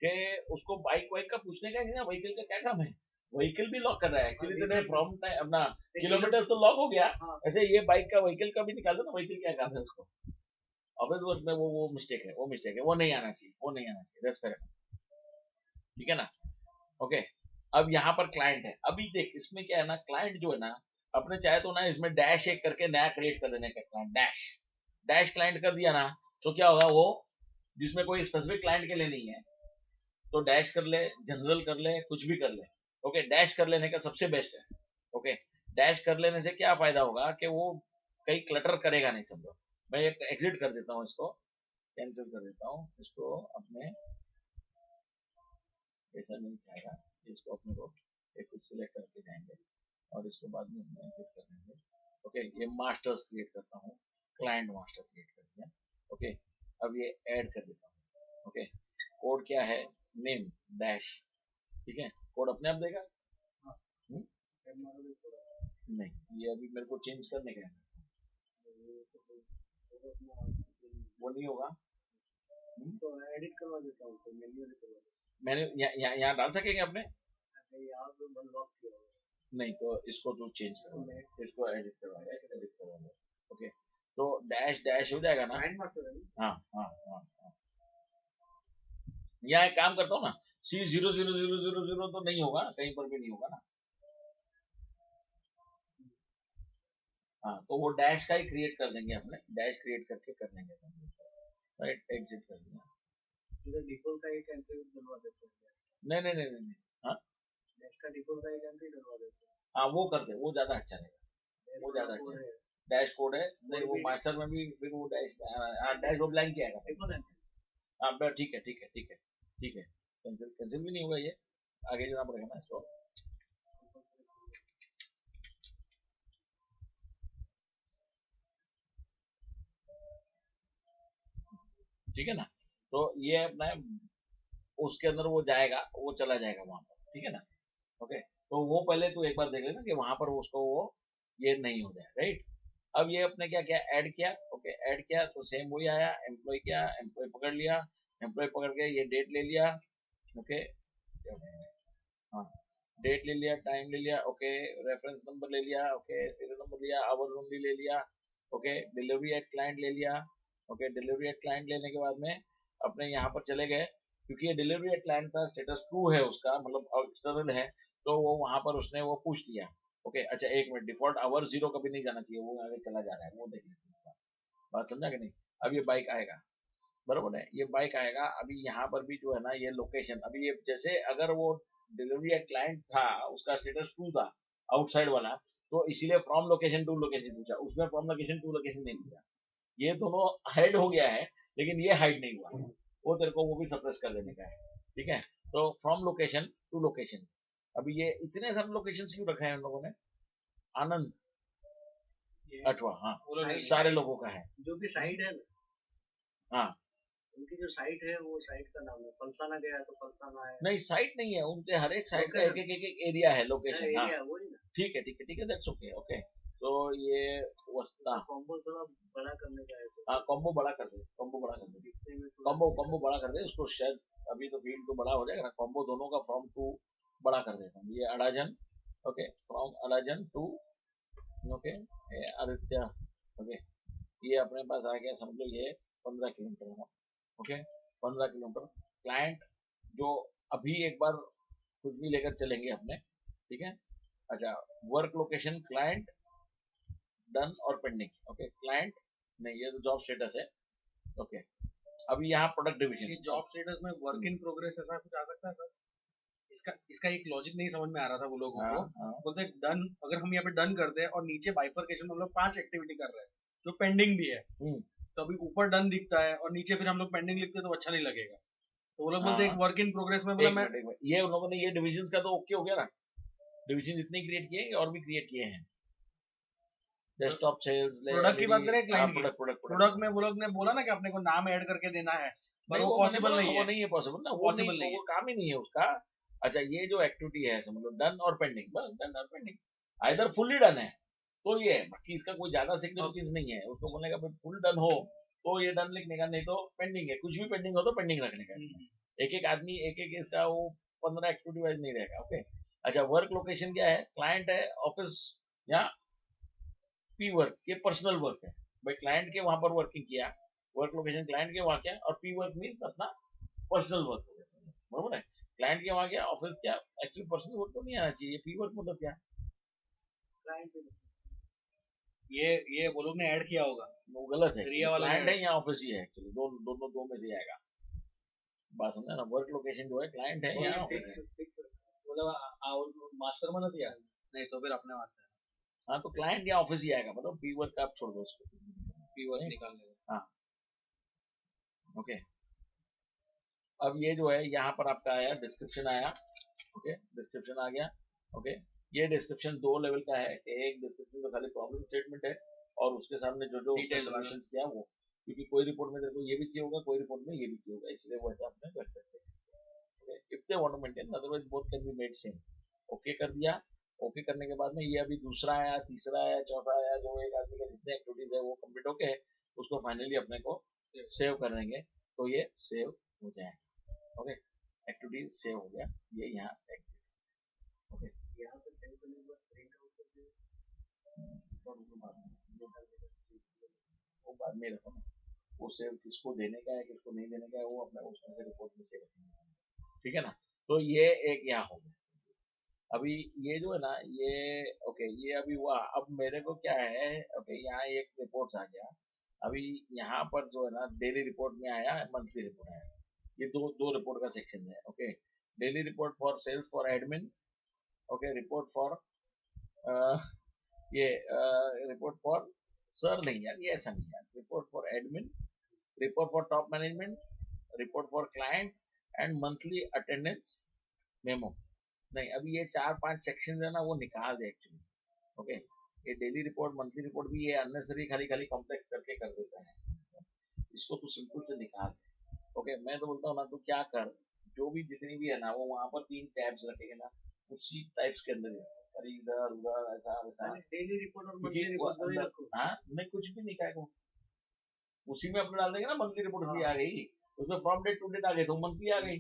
कि उसको बाइक वाइक का पूछने का नहीं ना, व्हीकल का क्या काम है, व्हीकल भी लॉक कर रहा है एक्चुअली, तो फ्रॉम अपना किलोमीटर तो लॉक हो गया, ऐसे ये बाइक का व्हीकल का भी निकाल दो ना, व्हीकल क्या काम है उसको। ऑफिस वर्क में वो मिस्टेक है, वो नहीं आना चाहिए, दैट्स फेयर, ठीक है ना। ओके, अब यहाँ पर क्लाइंट है, अभी देख इसमें क्या है ना, क्लाइंट जो है ना अपने चाहे तो ना इसमें डैश एक करके नया क्रिएट कर देने का, क्लाइंट डैश क्लाइंट कर दिया ना, तो क्या होगा, वो जिसमें कोई स्पेसिफिक क्लाइंट के लिए नहीं है तो डैश कर ले, जनरल कर ले, कुछ भी कर ले। ओके, डैश कर लेने का सबसे बेस्ट है। ओके, डैश कर लेने से क्या फायदा होगा कि वो कहीं क्लटर करेगा नहीं। समझो, मैं एक एग्जिट कर देता हूँ, इसको कैंसिल कर देता हूँ, इसको अपने ऐसा नहीं चाहेगा, इसको अपने को एक कुछ सिलेक्ट करके जाएंगे और इसको बाद में एग्जिट कर देंगे। ओके, ये मास्टर्स क्रिएट करता हूँ, क्लाइंट मास्टर क्रिएट कर दिया। ओके, अब ये ऐड कर देता हूँ। ओके, कोड क्या है, नेम डैश, ठीक है, कोड अपने आप देगा। हुँ? नहीं, ये अभी मेरे को चेंज करने का है, वो नहीं होगा। तो एडिट करवा देता हूँ, तो मैन्युअली करवा देता मैंने यहाँ डाल सकेंगे अपने, हूँ। यहाँ पे अनलॉक किया हुआ है। नहीं तो इसको तो चेंज करवा दे, इसको एडिट करवा दे, एडिट करवा दे। ओके, तो डैश डैश हो जाएगा ना। क्लाइंट मास्टर है ना? हाँ हाँ हाँ हाँ, यहाँ एक काम करता हूँ ना, C0000 तो नहीं होगा, कहीं पर भी नहीं होगा ना। हाँ, तो वो डैश का ही क्रिएट कर देंगे अपने, डैश क्रिएट करके कर देंगे, राइट, एग्जिट कर दिया। इधर डिफॉल्ट का एक एंट्री डलवा देते हैं। नहीं नहीं नहीं नहीं, हाँ डैश का डिफॉल्ट का एक एंट्री डलवा देते हैं। हाँ, वो कर दे, वो ज्यादा अच्छा रहेगा, वो ज्यादा अच्छा है। डैश कोड है, नहीं वो मास्टर में भी फिर वो डैश, डैश वो ब्लैंक किया है। हाँ ठीक है ठीक है ठीक है ठीक है, कैंसिल कैंसिल भी नहीं होगा, ये आगे जाना पड़ेगा ना इसको। ठीक है ना, तो ये अपना उसके अंदर वो जाएगा, वो चला जाएगा वहां पर, ठीक है ना। ओके, तो वो पहले तो एक बार देख लेना कि वहां पर उसको वो ये नहीं हो जाए, राइट। अब ये अपने क्या क्या ऐड किया, ओके ऐड किया तो सेम वही आया, एम्प्लॉय किया, एम्प्लॉय पकड़ लिया, एम्प्लॉय पकड़ के ये डेट ले लिया। ओके, हाँ, डेट ले लिया, टाइम ले लिया, ओके, रेफरेंस नंबर ले लिया, ओके, सीरियल नंबर लिया, आवर्स ओनली ले लिया, ओके, डिलीवरी एट क्लाइंट ले लिया। ओके, डिलीवरी एट क्लाइंट लेने के बाद में अपने यहाँ पर चले गए, क्योंकि ये डिलीवरी एट क्लाइंट का स्टेटस ट्रू है, उसका मतलब एक्सटर्नल है, तो वो वहां पर उसने वो पूछ लिया। ओके, अच्छा एक मिनट, डिफॉल्ट आवर 0 कभी नहीं जाना चाहिए, वो आगे चला जा रहा है, वो देख लीजिए, बात समझा कि नहीं। अब ये बाइक आएगा, बरोबर है, ये बाइक आएगा। अभी यहाँ पर भी जो है ना, ये लोकेशन, अभी ये जैसे अगर वो डिलीवरी या क्लाइंट था, उसका स्टेटस ट्रू था, आउटसाइड वाला, तो इसीलिए फ्रॉम लोकेशन टू लोकेशन पूछा, उसमें फ्रॉम लोकेशन टू लोकेशन नहीं पूछा। ये दोनों हाइड हो गया है, लेकिन ये हाइड नहीं हुआ, वो तेरे को वो भी सप्रेस कर देने का है, ठीक है। तो फ्रॉम लोकेशन टू लोकेशन, अभी ये इतने सारे लोकेशन क्यों रखा है उन लोगों ने, आनंद अठवा, हाँ सारे लोगों का है, जो भी साइट है ना, हाँ उनकी जो साइट है वो साइट का नाम है, पलसाना गया तो पलसाना है। नहीं साइट नहीं है उनके, हर एक साइट का एक एक एरिया है, लोकेशन, हाँ ठीक है ठीक है ठीक है, दैट्स ओके। ओके, तो ये वस्ता कॉम्बो थोड़ा बड़ा करने का है, हाँ कॉम्बो बड़ा कर दे, कॉम्बो बड़ा कर दे, कॉम्बो कॉम्बो बड़ा कर दे उसको, शायद अभी तो फील्ड तो बड़ा हो जाएगा ना, कॉम्बो दोनों का फ्रॉम टू बड़ा कर देता हूँ। ये Adajan, okay, from Adajan to, okay, Aditya, okay, ये अपने पास आ गया, समझ लो ये 15 किलोमीटर है। ओके, 15 किलोमीटर क्लाइंट जो अभी एक बार कुछ भी लेकर चलेंगे अपने, ठीक है। अच्छा, वर्क लोकेशन क्लाइंट डन और पेंडिंग, ओके, क्लाइंट नहीं, ये तो जॉब स्टेटस है। ओके, अभी यहाँ प्रोडक्ट डिवीजन, जॉब स्टेटस में वर्क इन प्रोग्रेस ऐसा कुछ आ सकता है सर? इसका इसका एक लॉजिक नहीं समझ में आ रहा था वो लोगों को। बोलते हैं डन, अगर हम यहाँ पे डन करते हैं और नीचे बाइफरकेशन में हम लोग 5 एक्टिविटी कर रहे हैं जो पेंडिंग भी है, तो अभी ऊपर डन दिखता है और नीचे फिर हम लोग पेंडिंग लिखते हैं तो अच्छा नहीं लगेगा, तो वो लोग बोलते हैं एक वर्क इन प्रोग्रेस में, बोला मैं ये उन लोगों ने ये डिविजन का तो ओके हो गया ना, डिविजन इतने क्रिएट किए और भी क्रिएट किए हैं, डेस्कटॉप सेल्स, प्रोडक्ट की बात करें, क्लाइंट की प्रोडक्ट में वो लोग ने बोला ना कि अपने को नाम ऐड करके देना है, पर वो पॉसिबल नहीं है, वो नहीं है पॉसिबल ना, वो पॉसिबल नहीं है, वो काम ही नहीं है उसका। अच्छा, ये जो एक्टिविटी है समझ लो डन और पेंडिंग, बस डन और पेंडिंग, आइदर फुल्ली डन है तो ये है, बाकी इसका कोई ज्यादा सिग्निफिकेंस नहीं है, उसको बोलने का फुल डन हो तो ये डन लिखने का, नहीं तो पेंडिंग है, कुछ भी पेंडिंग हो तो पेंडिंग रखने का। एक एक आदमी एक एक इसका वो 15 एक्टिविटी वाइज नहीं रहेगा। ओके, अच्छा, वर्क लोकेशन क्या है, क्लाइंट है, ऑफिस या पी वर्क, ये पर्सनल वर्क है भाई, क्लाइंट के वहां पर वर्किंग किया, वर्क लोकेशन क्लाइंट के वहां क्या, और पी वर्क मीन अपना पर्सनल वर्क, बरोबर है, क्लाइंट के वहां क्या, ऑफिस क्या, एक्चुअली पर्सनल वर्क तो नहीं आना चाहिए, पी वर्क मतलब क्या, ये वो लोग ने ऐड किया होगा, वो गलत है, रिया वाला क्लाइंट ने। है या ऑफिस ही है एक्चुअली, दोनों दो में से आएगा। बात समझा ना, वर्क लोकेशन जो है क्लाइंट है या ऑफिस है। मतलब मास्टर में नहीं आया, नहीं तो फिर अपने वहां से। हाँ तो क्लाइंट या ऑफिस ही आएगा, मतलब पी वर्क आप छोड़ दो उसको, पी वर्क निकालने का। हाँ ओके। अब ये जो है यहाँ पर आपका आया डिस्क्रिप्शन आया, ओके डिस्क्रिप्शन आ गया, ओके। ये डिस्क्रिप्शन दो लेवल का है, एक डिस्क्रिप्शन तो खाली प्रॉब्लम स्टेटमेंट है, और उसके सामने जो जो सोल्यूशन किया वो, क्योंकि कोई रिपोर्ट में तेरे को ये भी चाहिए होगा, कोई रिपोर्ट में ये भी चाहिए होगा, इसलिए वो ऐसा अपने कर सकते हैं। If they want to maintain, otherwise both can be made same. Okay कर दिया। ओके करने के बाद में ये अभी दूसरा आया, तीसरा आया, चौथा आया, जो एक आदमी का जितने एक्टिविटीज है वो कंप्लीट होके उसको फाइनली अपने को सेव कर देंगे, तो ये सेव हो जाएगा। ओके एक्टिविटी सेव हो गया, ये यहाँ एग्जिट। ओके यहाँ पे सेव करने के बाद प्रिंट आउट कर दिया, वो बाद में रखो ना, वो सेव किसको देने का है किसको नहीं देने का है वो अपने उसमें से रिपोर्ट में से रखेंगे, ठीक है ना। तो ये एक यहाँ हो गया। अभी ये जो है ना ये ओके, ये अभी हुआ। अब मेरे को क्या है, ओके यहाँ एक रिपोर्ट्स आ गया। अभी यहाँ पर जो है ना डेली रिपोर्ट में आया, मंथली रिपोर्ट आया, ये दो दो रिपोर्ट का सेक्शन है। Okay daily report for sales for admin, okay report for ये रिपोर्ट फॉर सर नहीं यार, ये ऐसा नहीं यार, report for admin, report for top management, report for client and monthly attendance memo. नहीं अभी ये 4-5 सेक्शन है ना वो निकाल दे एक्चुअली। ओके ये डेली रिपोर्ट मंथली रिपोर्ट भी ये अननेसरी खाली खाली कॉम्प्लेक्स करके कर देता है, इसको तू सिंपल से निकाल दे। ओके मैं तो बोलता हूँ ना तू क्या कर, जो भी जितनी भी है ना वो वहां पर 3 टैब्स रखेंगे ना, उसी टाइप्स के अंदर अरे इधर उधर ऐसा वैसा डेली रिपोर्ट और मंथली रिपोर्ट। हाँ नहीं कुछ भी नहीं कहेगा, उसी में अपने डाल देंगे ना, मंथली रिपोर्ट भी आ गई, उसमें फ्रॉम डेट टू डेट आ गई तो मंथली आ गई।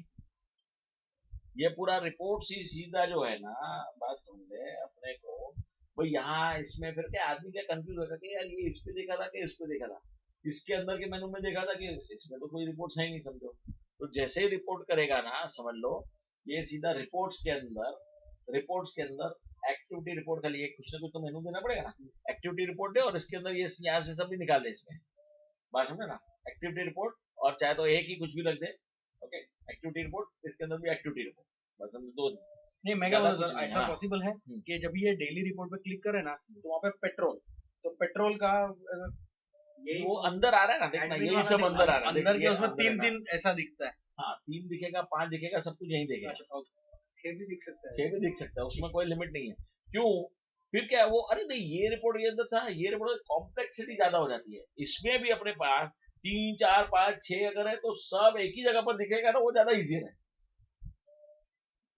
ये पूरा रिपोर्ट सीधा जो है ना, बात समझ ले अपने को भाई, यहाँ इसमें फिर क्या आदमी क्या कंफ्यूज होगा कि यार ये इस पे देखा था कि इस पे देखा था, इसके अंदर के मेनू में देखा था कि इसमें तो कोई रिपोर्ट है ही नहीं समझो। तो जैसे ही रिपोर्ट करेगा ना समझ लो, ये सीधा रिपोर्ट्स के अंदर एक्टिविटी रिपोर्ट का लिए कुछ ना कुछ तो मेनू देना पड़ेगा ना, एक्टिविटी रिपोर्ट दे और इसके अंदर ये यहाँ से सब भी निकाल दे इसमें, बात समझे ना, एक्टिविटी रिपोर्ट, और चाहे तो एक ही कुछ भी रख दे। ओके एक्टिविटी रिपोर्ट इसके अंदर भी एक्टिविटी रिपोर्ट, बस हम दो नहीं मैं क्या बोल रहा ऐसा पॉसिबल है कि जब ये डेली रिपोर्ट पे क्लिक करे ना तो वहाँ पे पेट्रोल, तो पेट्रोल का यही वो अंदर आ रहा है ना, देखना यही सब अंदर आ रहा है, अंदर के उसमें 3 ऐसा दिखता है। हाँ 3 दिखेगा, 5 दिखेगा, सब कुछ यही दिखेगा, 6 भी दिख सकता है, 6 भी दिख सकता है, उसमें कोई लिमिट नहीं है। क्यों फिर क्या है वो, अरे नहीं ये रिपोर्ट ये अंदर था, ये रिपोर्ट कॉम्प्लेक्सिटी ज्यादा हो जाती है, इसमें भी अपने पास 3 4 5 6 अगर है तो सब एक ही जगह पर दिखेगा ना, वो ज्यादा इजी है।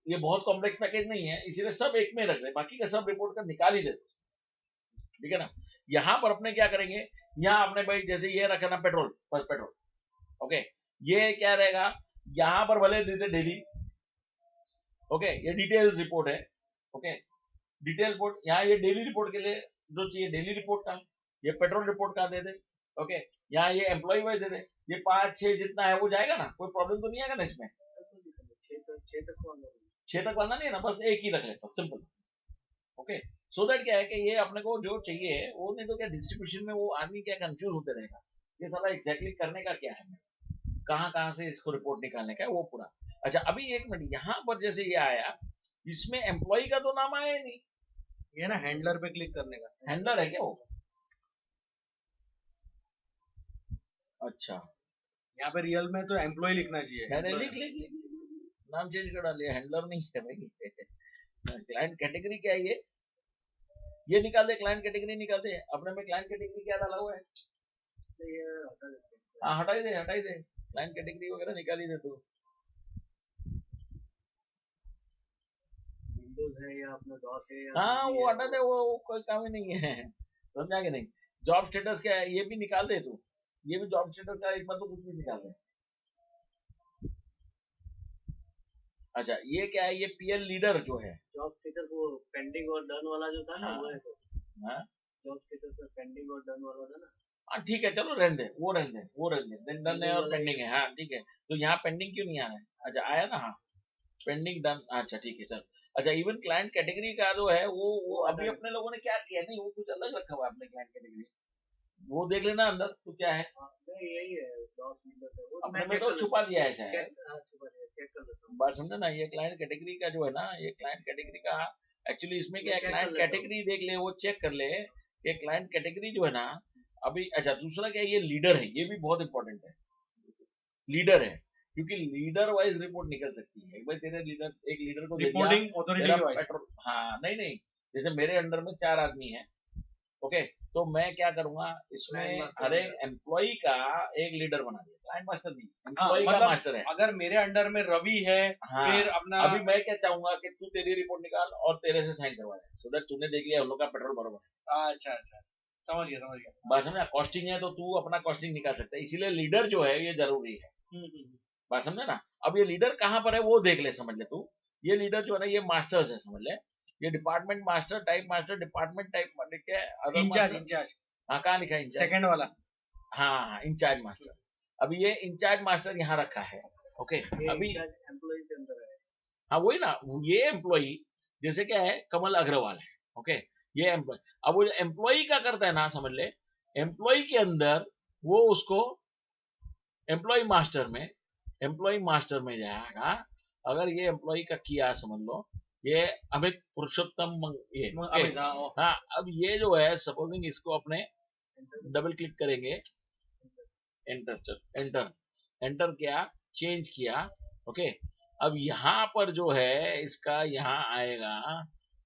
ये बहुत कॉम्प्लेक्स पैकेज नहीं है, इसीलिए सब एक में रख दे, बाकी का सब रिपोर्ट कर निकाल ही देते, ठीक है ना। यहाँ पर अपने क्या करेंगे, यहाँ अपने भाई जैसे ये रखा ना पेट्रोल, बस पेट्रोल, ओके ये क्या रहेगा, यहाँ पर भले देते डेली, ओके ये डिटेल्स रिपोर्ट है, ओके डिटेल रिपोर्ट, यहाँ ये डेली रिपोर्ट के लिए जो चाहिए डेली रिपोर्ट का, ये पेट्रोल रिपोर्ट का दे दे, ओके यहाँ ये एम्प्लॉय वाइज दे दे, ये 5 6 जितना है वो जाएगा ना, कोई प्रॉब्लम तो नहीं आएगा ना इसमें, 6 तक वाला नहीं है ना, बस एक ही रख लेता सिंपल। ओके सो दैट क्या है कि ये अपने को जो चाहिए वो, नहीं तो क्या डिस्ट्रीब्यूशन में वो आदमी क्या कंफ्यूज होते रहेगा, ये सारा एग्जैक्टली करने का क्या है, कहाँ कहाँ से इसको रिपोर्ट निकालने का है वो पूरा। अच्छा अभी एक मिनट, यहाँ पर जैसे ये आया, इसमें एम्प्लॉय का तो नाम आया ही नहीं, ये ना हैंडलर पे क्लिक करने का, हैंडलर है क्या वो, अच्छा यहाँ पे रियल में तो एम्प्लॉय लिखना चाहिए, मैंने लिख नाम चेंज कर डालिए, हैंडलर नहीं है भाई। क्लाइंट कैटेगरी क्या है, ये निकाल दे, क्लाइंट कैटेगरी निकाल दे, अपने में क्लाइंट कैटेगरी क्या डाला हुआ है, हाँ हटाई दे क्लाइंट कैटेगरी वगैरह निकाल ही दे तू, विंडोज है या अपना डॉस है या हाँ वो हटा दे, वो कोई काम ही नहीं है, समझा कि नहीं। जॉब स्टेटस क्या है ये भी निकाल दे तू, ये भी जॉब स्टेटस का एक बार तो कुछ भी निकाल दे। अच्छा ये क्या है, ये पीएल लीडर जो है, जॉब स्टेटस वो पेंडिंग और डन वाला जो था ना, वो है जॉब स्टेटस पेंडिंग और डन वाला था ना, हाँ ठीक है चलो रहने दे, वो रहने दे, डन है और पेंडिंग है, हाँ ठीक है। तो यहाँ पेंडिंग क्यों नहीं आ रहा है, अच्छा आया ना, हाँ पेंडिंग डन, अच्छा ठीक है चल। अच्छा इवन क्लाइंट कैटेगरी का जो है वो अभी अपने लोगों ने क्या किया, नहीं वो कुछ अलग रखा हुआ है अपने क्लाइंट कैटेगरी, वो देख लेना अंदर तो क्या है, यही है अपने में तो छुपा दिया है शायद, चेक कर लेता हूँ। बात समझे ना, ये क्लाइंट कैटेगरी का जो है ना, ये क्लाइंट कैटेगरी का एक्चुअली इसमें क्या है, क्लाइंट कैटेगरी देख ले, वो चेक कर ले कि क्लाइंट कैटेगरी जो है ना अभी। अच्छा दूसरा क्या है, ये लीडर है, ये भी बहुत इंपॉर्टेंट है, लीडर है, क्योंकि लीडर वाइज रिपोर्ट निकल सकती है। भाई तेरे लीडर, एक लीडर को दे दिया रिपोर्टिंग ऑथोरिटी वाइज, पेट्रोल, हाँ नहीं नहीं, जैसे मेरे अंडर में 4 आदमी है, ओके, तो मैं क्या करूंगा इसमें हर एक एम्प्लॉय का एक लीडर बना दिया, क्लाइंट मास्टर नहीं, एम्प्लॉय का मास्टर है। अगर मेरे अंडर में रवि है, हाँ, फिर अपना अभी मैं क्या चाहूंगा कि तू तेरी रिपोर्ट निकाल और तेरे से साइन करवा दे, सो दैट तूने देख लिया उन लोग का पेट्रोल बरोबर है। अच्छा अच्छा, समझ गया। बात समझा, कॉस्टिंग है तो तू अपना कॉस्टिंग निकाल सकता है, इसीलिए लीडर जो है ये जरूरी है। बात समझे ना, अब ये लीडर कहाँ पर है वो देख ले, समझ ले तू, ये लीडर जो है ना ये मास्टर्स है, समझ ले, ये department master, type master, department type लिख के इंचार्ज, हाँ कहाँ लिखा है इंचार्ज, सेकंड वाला, हाँ इंचार्ज मास्टर, अभी ये इंचार्ज मास्टर यहाँ रखा है, ओके, अभी एम्प्लॉय के अंदर है, हाँ वही ना, ये एम्प्लॉई जैसे क्या है कमल अग्रवाल है, ओके, ये एम्प्लॉय, अब वो एम्प्लॉई का करता है ना, समझ ले, एम्प्लॉई के अंदर वो उसको एम्प्लॉय मास्टर में जाएगा, अगर ये एम्प्लॉय का किया, समझ लो ये अमित पुरुषोत्तम ये हाँ, अब ये जो है सपोजिंग इसको अपने डबल क्लिक करेंगे, एंटर किया, चेंज किया, ओके, अब यहाँ पर जो है इसका यहाँ आएगा,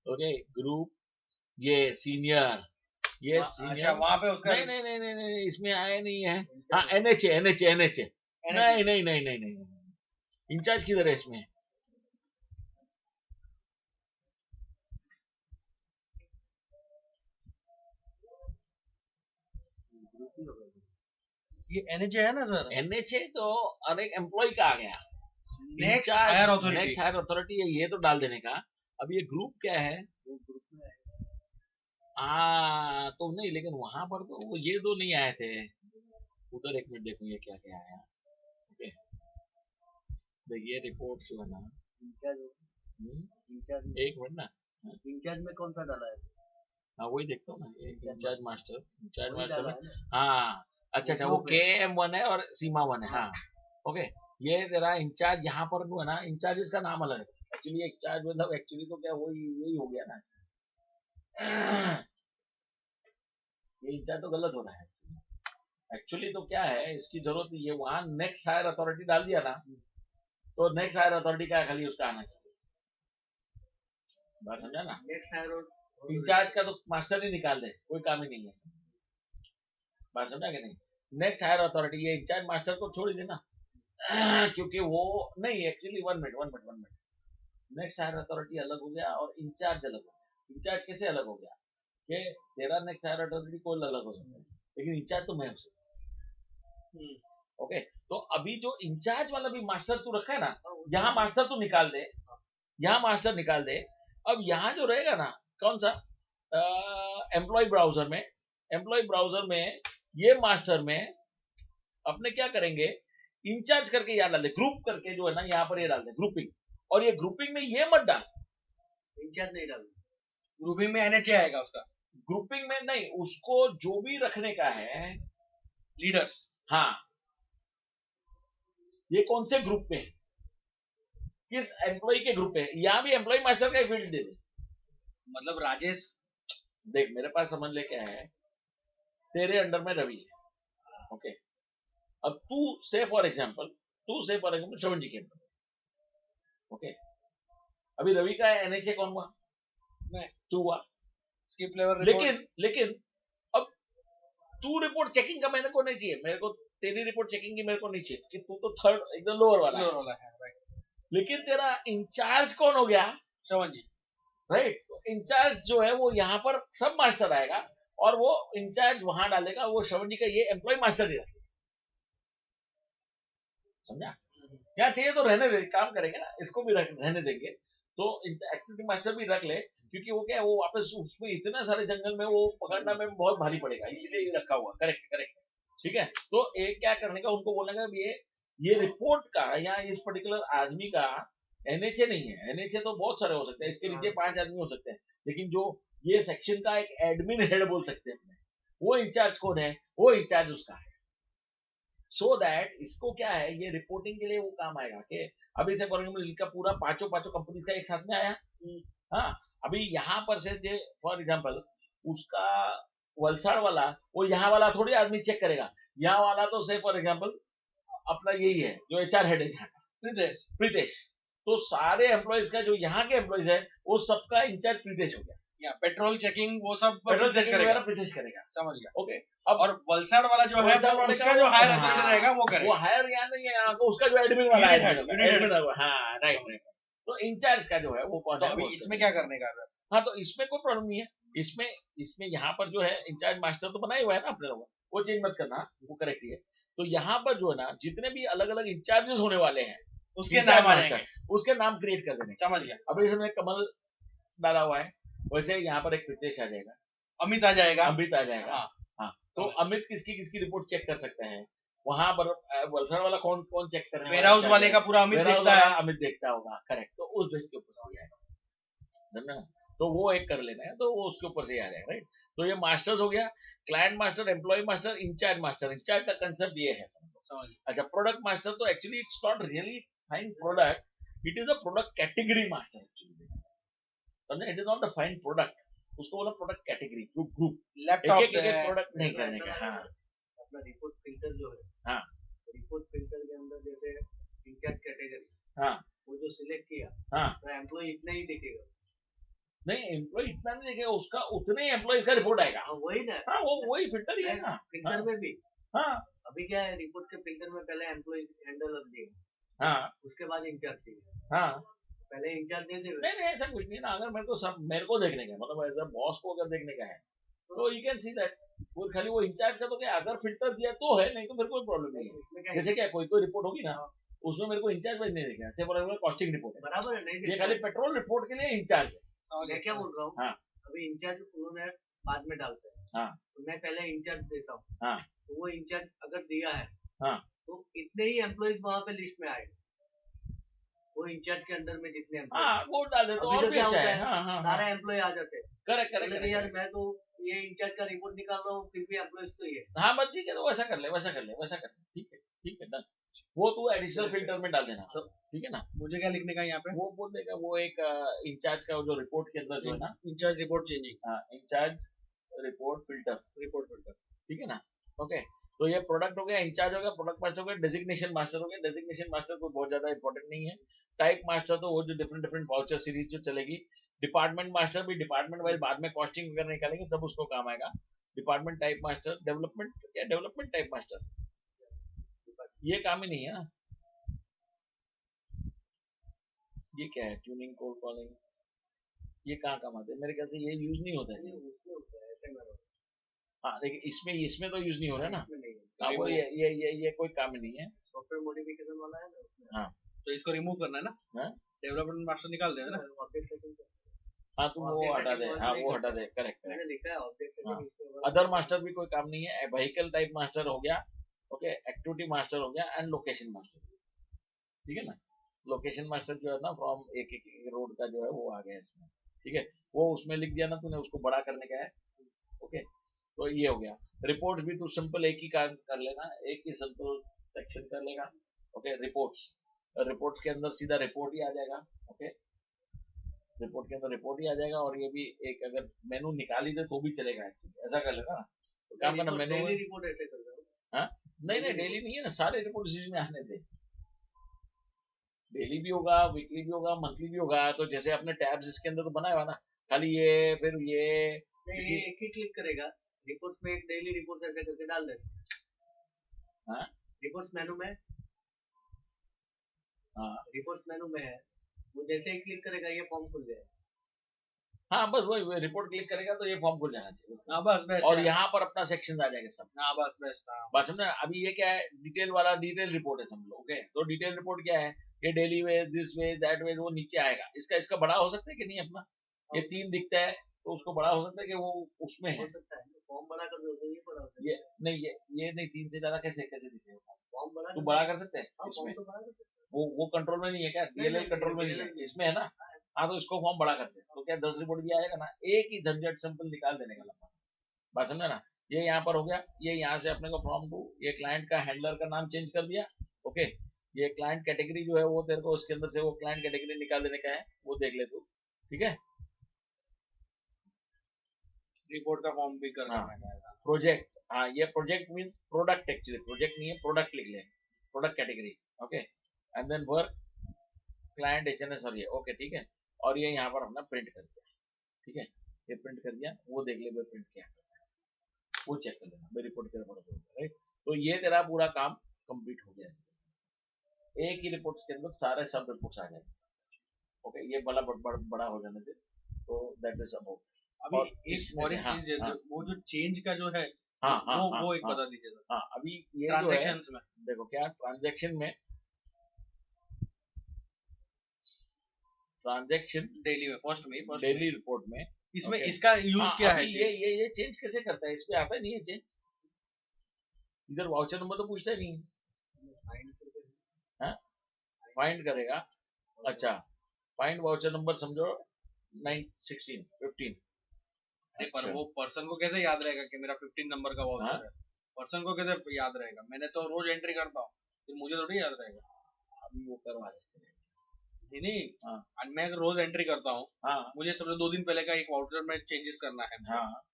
ओके, ग्रुप, ये सीनियर, ये सीनियर, अच्छा वहां पे उसका नहीं इसमें आया नहीं है, हाँ एनएचए नहीं, इंचार्ज किधर है इसमें, ये एनएचए है ना सर, एनएचए तो और एक एम्प्लॉय का आ गया, नेक्स्ट हायर अथॉरिटी है, ये तो डाल देने का। अब ये ग्रुप क्या है, तो नहीं, लेकिन वहां पर तो वो ये दो नहीं आए थे उधर, एक मिनट देखो ये क्या क्या आया, ओके, देखिए रिपोर्ट जो है ना, एक मिनट ना, इंचार्ज में कौन सा डाला है, हाँ वही देखता हूँ ना, इंचार्ज मास्टर में, हाँ अच्छा वो KM1 है और सीमा 1 है, हाँ ओके, ये तेरा इंचार्ज यहाँ पर जो है ना, इंचार्जेस का नाम अलग है, एक्चुअली इंचार्ज मतलब एक्चुअली तो क्या वही यही हो गया ना, ये इंचार्ज तो गलत हो रहा है, एक्चुअली तो क्या है इसकी जरूरत नहीं है, वहां नेक्स्ट हायर अथॉरिटी डाल दिया ना, तो नेक्स्ट हायर अथॉरिटी का खाली उसका आना चाहिए, बात समझा ना, नेक्स्ट हायर इंचार्ज का तो मास्टर ही निकाल दे, कोई काम ही नहीं है, बात समझा कि नहीं, नेक्स्ट हायर अथॉरिटी, ये इंचार्ज मास्टर को छोड़ ही देना, क्योंकि वो नहीं, actually 1 minute, next higher authority अलग हो गया और इंचार्ज अलग हो गया, इंचार्ज कैसे अलग हो गया कि तेरा नेक्स्ट हायर अथॉरिटी कोई अलग हो सकता है, लेकिन इंचार्ज तो मैं हो सकता, ओके, तो अभी जो इंचार्ज वाला भी मास्टर तू रखा है ना, यहाँ मास्टर तू निकाल दे, यहाँ मास्टर निकाल दे, अब यहाँ जो रहेगा ना कौन सा, एम्प्लॉय ब्राउजर में ये मास्टर में अपने क्या करेंगे, इंचार्ज करके यहाँ डाल दे, ग्रुप करके जो है ना यहाँ पर ये डाल दे ग्रुपिंग, और ये ग्रुपिंग में ये मत डाल, इंचार्ज नहीं डाल, ग्रुपिंग में एनएचए आएगा उसका, ग्रुपिंग में नहीं, उसको जो भी रखने का है लीडर्स, हाँ ये कौन से ग्रुप में, किस एम्प्लॉय के ग्रुप में, यहाँ भी एम्प्लॉय मास्टर का फील्ड दे दे, मतलब राजेश, देख मेरे पास समझ ले क्या है, तेरे अंडर में रवि है, ओके, अब तू से फॉर एग्जांपल श्रवण जी के अंदर, ओके, अभी रवि का एनएचए कौन हुआ, मैं, तू हुआ, स्किप लेवल, लेकिन अब तू रिपोर्ट चेकिंग का मेरे को नहीं चाहिए, मेरे को तेरी रिपोर्ट चेकिंग की मेरे को नहीं चाहिए, कि तू तो थर्ड एकदम लोअर वाला है, लेकिन तेरा इंचार्ज कौन हो गया, श्रवण जी, राइट, इंचार्ज जो है वो यहाँ पर सब मास्टर आएगा और वो इंचार्ज वहां डालेगा, वो श्रवण जी का ये एम्प्लॉय मास्टर ही रखेगा, समझा, यहाँ चाहिए तो रहने दे, काम करेंगे ना, इसको भी रहने देंगे, तो एक्टिविटी मास्टर भी रख ले, क्योंकि वो क्या है, वो वापस उसमें इतने सारे जंगल में वो पकड़ना में बहुत भारी पड़ेगा, इसीलिए ये रखा हुआ, करेक्ट, ठीक है, तो एक क्या करने का, उनको बोलने का ये रिपोर्ट का या इस पर्टिकुलर आदमी का एनएचए नहीं है, एनएचए तो बहुत सारे हो सकते हैं, इसके नीचे 5 आदमी हो सकते हैं, लेकिन जो ये सेक्शन का एक एडमिन हेड बोल सकते हैं अपने, वो इंचार्ज कौन है, वो इंचार्ज उसका है। सो दैट इसको क्या है, ये रिपोर्टिंग के लिए वो काम आएगा कि अभी से फॉर एग्जाम्पल इनका पूरा पांचों कंपनी का एक साथ में आया। हाँ, अभी यहाँ पर से जे फॉर एग्जाम्पल उसका वलसाड़ वाला, वो यहाँ वाला थोड़ी आदमी चेक करेगा, यहाँ वाला तो से फॉर एग्जाम्पल अपना यही है जो एचआर हेड है यहाँ का, प्रीतेश। तो सारे एम्प्लॉयज का जो यहाँ के एम्प्लॉयज है वो सबका इंचार्ज प्रीतेश हो गया। पेट्रोल चेकिंग वो सब पेट्रोल चेकिंग वगैरह प्रीतेश करेगा। समझ गया। ओके, अब और वलसाड़ वाला जो है उसका जो हायर अथॉरिटी रहेगा वो करेगा। वो हायर यहाँ नहीं है, यहाँ उसका जो एडमिन वाला है, एडमिन, हाँ राइट। तो इंचार्ज का जो है वो कौन है? अभी इसमें क्या करने का है? हाँ, तो इसमें कोई प्रॉब्लम नहीं है। इसमें यहाँ पर जो है इंचार्ज मास्टर तो बना ही हुआ है ना अपने लोगों, वो चेंज मत करना, वो करेक्ट ही है। तो यहाँ पर जो है ना जितने भी अलग अलग इंचार्जेस होने वाले हैं उसके नाम आ जाएंगे, उसके नाम क्रिएट कर देने। समझ गया। अभी इसमें कमल डाला हुआ है, वैसे यहाँ पर एक प्रीतेश आ जाएगा, अमित आ जाएगा, हाँ। तो अमित किसकी रिपोर्ट चेक कर सकते हैं वहां पर, वलसाड़ वाला कौन चेक कर रहा है, वेयर हाउस वाले का पूरा अमित देखता है, अमित देखता होगा, करेक्ट। तो उस बेस के ऊपर से आएगा, समझना। तो वो एक कर लेना है, तो वो उसके ऊपर से आ जाएगा, राइट। तो ये मास्टर्स हो गया, client master, employ master, incharge master. Incharge का कंसेप्ट ये है, अच्छा। प्रोडक्ट मास्टर तो actually it's not really fine product, it is a product category master actually, समझे। It is not the fine product, उसको बोला प्रोडक्ट कैटेगरी, ग्रुप। लैपटॉप एक product नहीं करने का। हाँ, अपना रिपोर्ट प्रिंटर जो है, हाँ, रिपोर्ट प्रिंटर के अंदर जैसे इंचार्ज कैटेगरी, हाँ, वो जो सिलेक्ट किया, हाँ, तो एम्प्लॉय इतना ही दिखेगा। नहीं, एम्प्लॉय इतना नहीं देखेगा, उसका उतने एम्प्लॉयज का रिपोर्ट आएगा। हाँ, वही ना। हाँ, वो वही फिल्टर ही है ना प्रिंटर में भी। हाँ, अभी क्या है, रिपोर्ट के प्रिंटर में पहले एम्प्लॉय हैंडल रख दिया, हाँ, उसके बाद इंचार्ज दिया, हाँ। पहले इंचार्ज दे दे। नहीं, ऐसा कुछ नहीं ना। अगर मेरे को देखने का मतलब एज अ बॉस को अगर देखने का है तो यू कैन सी दैट, वो खाली वो इंचार्ज का तो क्या, अगर फिल्टर दिया तो है, नहीं तो मेरे कोई प्रॉब्लम नहीं है। जैसे क्या कोई रिपोर्ट होगी ना, उसमें मेरे को इंचार्ज वाइज नहीं देखना है, फॉर एग्जाम्पल कॉस्टिंग रिपोर्ट है, बराबर है, नहीं ये खाली पेट्रोल रिपोर्ट के लिए इंचार्ज है। मैं क्या बोल रहा हूँ, हाँ, अभी इंचार्ज उन्होंने बाद में डालते हैं, हाँ, तो मैं पहले इंचार्ज देता हूँ, हाँ, तो वो इंचार्ज अगर दिया है, हाँ, तो इतने ही एम्प्लॉयज वहां पे लिस्ट में आएगा, वो इंचार्ज के अंडर में जितने एम्प्लॉय, हाँ, वो डाल दे तो और भी अच्छा है। हाँ, हाँ, सारे एम्प्लॉय आ जाते हैं। करेक्ट यार मैं तो ये इंचार्ज का रिपोर्ट निकाल रहा हूँ, फिर भी एम्प्लॉयज तो ये। हाँ, बस ठीक है, तो वैसा कर ले, ठीक है, डन। वो तू एडिशनल फिल्टर में डाल देना, ठीक है ना। मुझे क्या लिखने का यहाँ पे, वो बोल देगा, वो एक इंचार्ज का जो रिपोर्ट के अंदर जो है ना, इंचार्ज रिपोर्ट चेंजिंग, हाँ, इंचार्ज रिपोर्ट फिल्टर, ठीक है ना। ओके, तो ये प्रोडक्ट हो गया, इंचार्ज हो गया, प्रोडक्ट मास्टर हो गया, डेजिग्नेशन मास्टर हो गया। डेजिग्नेशन मास्टर को बहुत ज्यादा इंपॉर्टेंट नहीं है। टाइप मास्टर तो वो जो डिफरेंट वाउचर सीरीज जो चलेगी। डिपार्टमेंट मास्टर भी डिपार्टमेंट वाइज बाद में कॉस्टिंग वगैरह निकालेंगे तब उसको काम आएगा। Department type master, development type master, ये काम ही नहीं है ना। ये क्या है, ट्यूनिंग, कोल्ड कॉलिंग, ये कहाँ काम आते हैं? मेरे ख्याल से ये यूज नहीं होता है। हाँ, लेकिन इसमें तो यूज नहीं हो रहा है ना। हाँ, वो ये कोई काम ही नहीं है। सॉफ्टवेयर मॉडिफिकेशन वाला है ना। हाँ, तो इसको रिमूव करना है ना, डेवलपमेंट मास्टर निकाल देना ना। हाँ, तुम वो हटा दे, हाँ वो हटा दे, करेक्ट। मैंने लिखा है ऑब्जेक्ट सेटिंग। अदर मास्टर भी कोई काम नहीं है। व्हीकल टाइप मास्टर हो गया, ओके, एक्टिविटी मास्टर हो गया, एंड लोकेशन मास्टर, ठीक है ना। लोकेशन मास्टर जो है ना, फ्रॉम एक रोड का जो है वो आ गया इसमें, ठीक है। वो उसमें लिख दिया ना तूने, उसको बड़ा करने का है, ओके। तो ये हो गया। रिपोर्ट्स भी तू सिंपल एक ही काम कर लेना, एक ही सिंपल सेक्शन कर लेगा, ओके। रिपोर्ट्स के अंदर सीधा रिपोर्ट ही आ जाएगा, ओके। रिपोर्ट के अंदर रिपोर्ट ही आ जाएगा, और ये भी एक अगर मेनू निकाल ही दे तो भी चलेगा, ऐसा कर लेना। तो काम करना, मेनू रिपोर्ट ऐसे कर दो। हाँ, नहीं डेली नहीं है ना, सारे रिपोर्ट इसी में आने दे। डेली भी होगा, वीकली भी होगा, मंथली भी होगा। तो जैसे अपने टैब्स इसके अंदर तो बनाया हुआ ना, खाली ये फिर ये नहीं, एक ही क्लिक करेगा, रिपोर्ट्स में एक डेली रिपोर्ट ऐसे करके डाल दे। हाँ, रिपोर्ट्स मेनू में, हाँ, रिपोर्ट्स मेनू में है, वो जैसे ही क्लिक करेगा ये फॉर्म खुल जाएगा। हाँ, बस वही रिपोर्ट क्लिक करेगा तो ये फॉर्म खुल जाना चाहिए। हाँ, बस और यहाँ पर अपना सेक्शन आ जाएगा सब। हाँ, बस बेस्ट। हाँ, बात समझे। अभी ये क्या है, डिटेल वाला डिटेल रिपोर्ट है समझ लो, ओके। तो डिटेल रिपोर्ट क्या है, ये daily wage, this wage, that wage, वो नीचे आएगा। इसका बड़ा हो सकता है कि नहीं अपना, ये 3 दिखता है तो उसको बड़ा हो सकता है कि वो उसमें है। हो सकता है फॉर्म बड़ा कर दो तो ये बड़ा हो सकता है। ये नहीं, ये नहीं, 3 से ज्यादा कैसे दिखेगा? फॉर्म बड़ा तू बड़ा कर सकते हैं हाँ, इसमें। फॉर्म तो बड़ा कर सकते हैं। वो कंट्रोल में नहीं है क्या? DLL कंट्रोल में नहीं है, इसमें है ना? हाँ तो इसको फॉर्म बड़ा करते हैं तो क्या 10 रिपोर्ट भी आएगा ना, एक ही झंझट सिंपल निकाल देने का लंबा। बात समझा ना? ये यहाँ पर हो गया, ये यहाँ से अपने को फ्रॉम टू, ये क्लाइंट का हैंडलर का नाम चेंज कर दिया। ओके, ये क्लाइंट कैटेगरी जो है वो तेरे को उसके अंदर से वो क्लाइंट कैटेगरी निकाल देने का है, वो देख ले तू, ठीक है? रिपोर्ट का फॉर्म भी करना हाँ। है। प्रोजेक्ट, हाँ ये project means product, actually project नहीं है, प्रोडक्ट लिख ले, product category. Okay, and then work client HNS और ये, ओके ठीक है। और ये यहाँ पर हमने प्रिंट कर दिया, ठीक है? ये प्रिंट कर दिया, वो देख ले भाई प्रिंट क्या करना है, वो चेक कर लेना, मेरी रिपोर्ट तेरा बड़ा राइट। तो ये तेरा पूरा काम कंप्लीट हो गया, एक ही रिपोर्ट के अंदर सारे सब रिपोर्ट्स आ जाएंगे। ओके, ये बड़ा बड़ा हो जाने दे, तो दैट इज अबाउट। अभी एक और एक चीज है, वो जो चेंज का जो है, वो एक बता दीजिए। हाँ, अभी ये ट्रांजैक्शंस में देखो क्या, ट्रांजैक्शन में, ट्रांजैक्शन डेली में फर्स्ट डेली रिपोर्ट में इसमें इसका यूज क्या है? ये चेंज कैसे करता है? इस पे आता नहीं है चेंज, इधर वाउचर नंबर तो पूछता ही नहीं, फाइंड करेगा। अच्छा, फाइंड वाउचर नंबर समझो 9, 16, 15। पर वो पर्सन को कैसे याद रहेगा कि मेरा 15 नंबर का वाउचर है? पर्सन को कैसे याद रहेगा? मैंने तो रोज एंट्री करता हूँ, फिर मुझे थोड़ी याद रहेगा। अभी वो करवा देते नहीं, मैं रोज एंट्री करता हूँ, मुझे समझो 2 दिन पहले का एक वाउचर में चेंजेस करना है,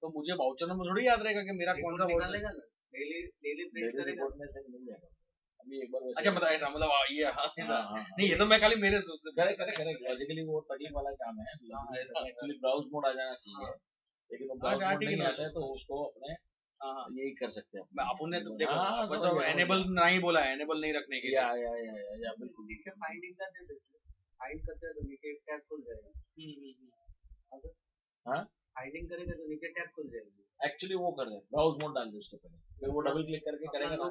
तो मुझे वाउचर नंबर थोड़ी याद रहेगा कि मेरा कौन सा वाउचर। डेली प्रिंट करेगा, रिपोर्ट में से मिल जाएगा अभी एक बार। अच्छा मतलब ऐसा, मतलब ये नहीं, ये तो मैं खाली मेरे करे लॉजिकली वो तकलीफ वाला काम है। एक्चुअली ब्राउज मोड आ जाना चाहिए, लेकिन वो ब्राउज मोड नहीं आता है, तो उसको अपने यही कर सकते हैं अपन ने। तो देखो तो एनेबल नहीं बोला है, एनेबल नहीं रखने के लिए। या बिल्कुल नीचे फाइंडिंग का दे देते, फाइंड करते हैं तो नीचे एक टैब खुल जाएगा। हाँ, फाइंडिंग करेगा तो नीचे टैब खुल जाएगी। एक्चुअली वो कर दे, ब्राउज मोड डाल दे उसके पहले, फिर वो डबल क्लिक करके करेगा ना।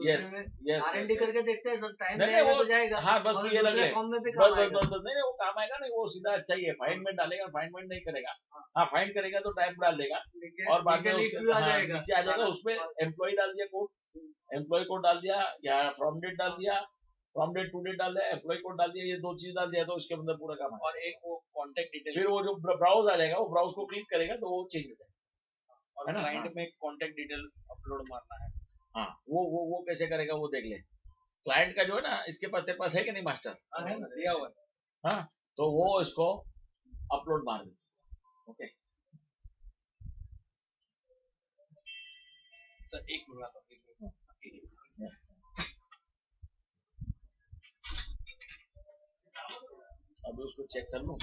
यस यस, R&D करके देखते हैं सर, टाइम नहीं लगेगा तो जाएगा। हाँ बस और ये लग दूसरे फॉर्म में भी काम आएगा। नहीं वो काम आएगा नहीं, वो सीधा अच्छा ही है, फाइंड में डालेगा, फाइंड में नहीं करेगा। हाँ, फाइंड करेगा तो टाइप डाल देगा, और बाद में नीचे आ जाएगा, उसमें एम्प्लॉय डाल दिया कोड, एम्प्लॉय कोड डाल दिया, या फ्रॉम डेट डाल दिया, फ्रॉम डेट टू डेट डाल दिया, एम्प्लॉय कोड डाल दिया, ये 2 चीज डाल दिया तो उसके अंदर पूरा काम है। और एक वो कॉन्टेक्ट डिटेल, फिर वो जो ब्राउज आ जाएगा, वो ब्राउज को क्लिक करेगा तो वो चेंज हो जाएगा। और क्लाइंट में कॉन्टेक्ट डिटेल अपलोड मारना है। हाँ, वो कैसे करेगा वो देख ले। क्लाइंट का जो है ना, इसके पास तेरे पास है कि नहीं मास्टर? है ना, दिया हुआ है। हाँ, तो वो इसको अपलोड मार देते। ओके सर, एक मिनट अभी उसको चेक कर लूं,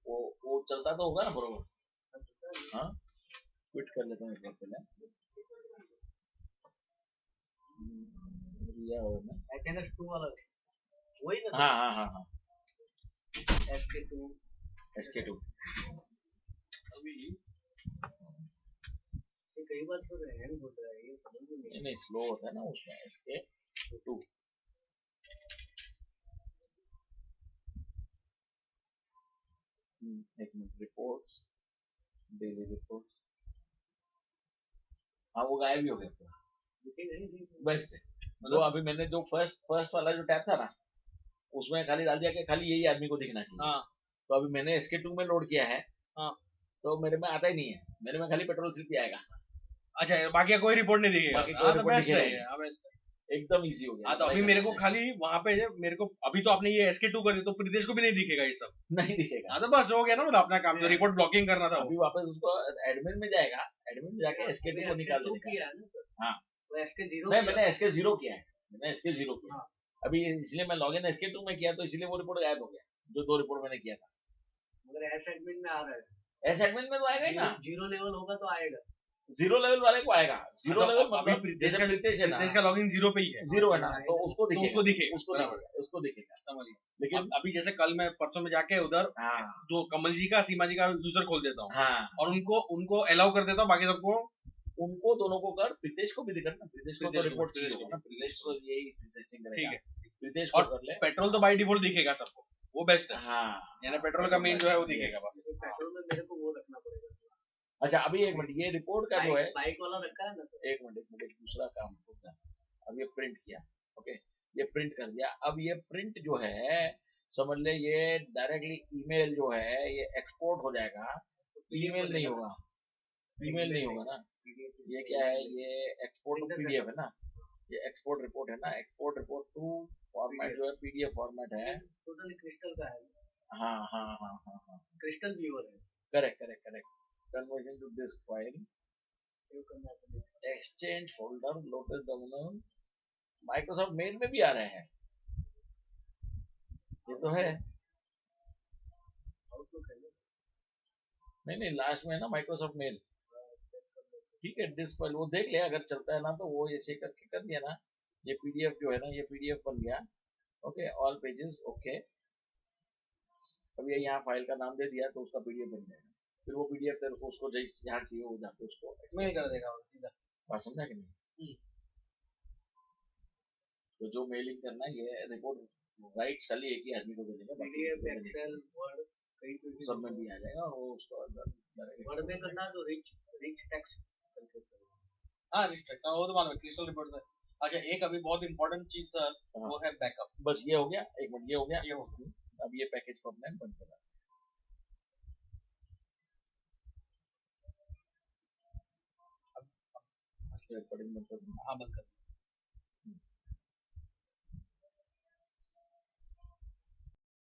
वो चलता तो होगा ना बरोबर। हाँ, क्विट कर लेता हूँ एक बार पहले। HNS2 वाला वही ना? हाँ SK2 अभी कई बार तो हैंग होता है, ये समझ में नहीं स्लो होता है ना उसमें SK2। एक मिनट, रिपोर्ट्स, डेली रिपोर्ट्स, हाँ वो गायब ही हो गया बेस्ट है। जो अभी मैंने जो फर्स्ट वाला जो टैब था ना, उसमें खाली डाल दिया कि खाली यही आदमी को दिखना चाहिए। तो अभी मैंने SK2 में लोड किया है, तो मेरे में आता ही नहीं है, मेरे में खाली पेट्रोल स्लिप ही आएगा। अच्छा, बाकी कोई रिपोर्ट नहीं दिखेगा? बाकी कोई रिपोर्ट दिखेगा, एकदम इजी हो गया। तो अभी मेरे को खाली वहाँ पे मेरे को, अभी तो आपने ये SK2 कर दिया, तो प्रीतेश को भी नहीं दिखेगा ये सब? नहीं दिखेगा। तो बस हो गया ना, मतलब अपना काम जो रिपोर्ट ब्लॉकिंग करना था। अभी वापस उसको एडमिन में जाएगा, एडमिन में जाके SK2 को निकाल देगा। हाँ, मैंने SK0 किया है, मैंने SK0 किया। अभी इसलिए मैं लॉगिन SK2 में किया, तो इसलिए वो रिपोर्ट गायब हो गया, जो 2 रिपोर्ट मैंने किया था। मगर एस एडमिन में आ रहा है, एस एडमिन में तो आएगा ही ना, 0 लेवल होगा तो आएगा, 0 लेवल वाले को आएगा। 0 लेवल मतलब प्रीतेश का लॉगिन 0 पे ही है, 0 है ना, तो उसको दिखेगा, उसको दिखेगा, समझिए। लेकिन अभी जैसे कल मैं परसों में जाके उधर जो कमल जी का, सीमा जी का यूजर खोल देता हूँ, और उनको अलाउ कर देता हूँ, बाकी सबको, उनको दोनों को कर, प्रीतेश को भी दिखा ना, प्रीतेश को तो रिपोर्ट चाहिए ना, प्रीतेश को यही टेस्टिंग करेगा। ठीक है, प्रीतेश को कर ले। पेट्रोल तो बाय डिफॉल्ट दिखेगा सबको, वो बेस्ट है। हाँ, यानी पेट्रोल का मेन जो है वो दिखेगा बस। पेट्रोल में मेरे को वो रखना पड़ेगा। अच्छा, अभी एक मिनट, ये रिपोर्ट का जो है, बाइक वाला रखा है ना, एक मिनट दूसरा काम होगा। अब ये प्रिंट किया, ओके, ये प्रिंट कर दिया। अब ये प्रिंट जो है समझ ले ये डायरेक्टली ईमेल जो है ये एक्सपोर्ट हो जाएगा, ईमेल नहीं होगा, ईमेल नहीं होगा ना। ये क्या है, ये एक्सपोर्ट पीडीएफ है ना, ये एक्सपोर्ट रिपोर्ट है ना, एक्सपोर्ट रिपोर्ट टू फॉर्मेट जो है पीडीएफ फॉर्मेट है। टोटली क्रिस्टल का है, हाँ हाँ हाँ हाँ हाँ, क्रिस्टल व्यूअर है। Correct correct correct. Conversion to disk file, save करना है तो exchange folder, Lotus Domino, Microsoft mail में भी आ रहे हैं, ये तो है। आउटलुक है ना। नहीं नहीं, लास्ट में है ना माइक्रोसॉफ्ट मेल। ठीक है, डिस्क फाइल वो देख ले, अगर चलता है ना तो वो ऐसे करके कर दिया ना। ये पीडीएफ जो है ना, ये पीडीएफ बन गया। Okay, all pages okay. अब ये यहाँ फाइल का नाम दे दिया तो उसका पीडीएफ बन जाएगा। फिर वो पीडीएफ तेरे को उसको जैसे यहाँ चाहिए वो जाके उसको मेल कर देगा वो सीधा। बात समझा कि नहीं? तो जो मेलिंग करना है ये रिपोर्ट राइट्स खाली एक ही आदमी को दे देगा, पीडीएफ, एक्सेल, वर्ड, कहीं पे भी सब में भी आ जाएगा और वो उसको वर्ड में करना तो रिच टेक्स्ट करके करो। हाँ रिच टेक्स्ट, वो तो मालूम है क्रिस्टल रिपोर्ट है। अच्छा एक अभी बहुत इंपॉर्टेंट चीज सर, वो है बैकअप। बस ये हो गया, एक मिनट ये हो गया, ये हो गया। अब ये पैकेज को अपने बंद करा। हाँ बंद कर।